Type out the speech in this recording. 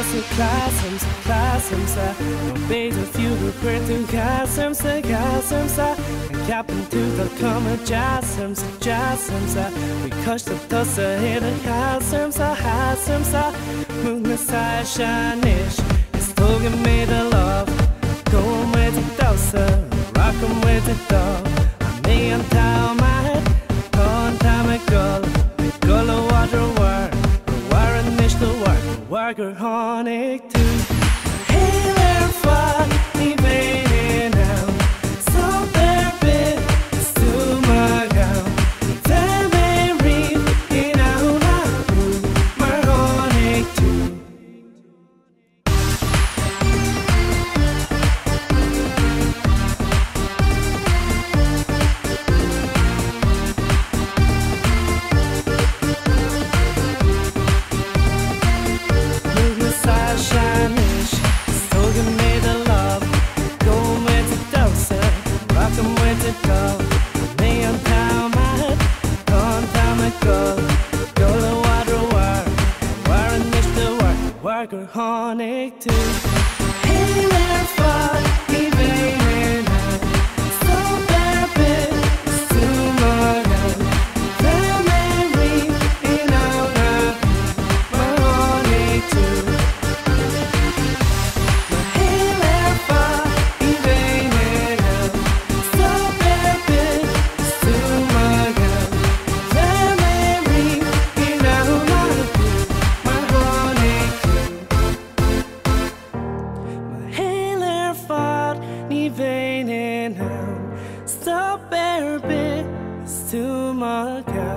så klasumsa Beter fjugur hvertu gasumsa Kappen tutal kommer jazzumsa Vi kosta tossa hela hasumsa Mugna sai shanish Stogen med a love Gå med till dosa Rocka med till dog Me and tau my Kon ta med gull Gull och water war and mish the worker honig too Hela far I vägen now Så där bit Stumagan Vem är riv In aula Mar honig too Worker honig too Hela far I vägen now Så där bit Stumagan Vem är riv In aula Mar honig too Hela far I vägen now Så där bit Stumagan Vem är riv In aula Mar honig Ni vägen now Stop er bit Stumagan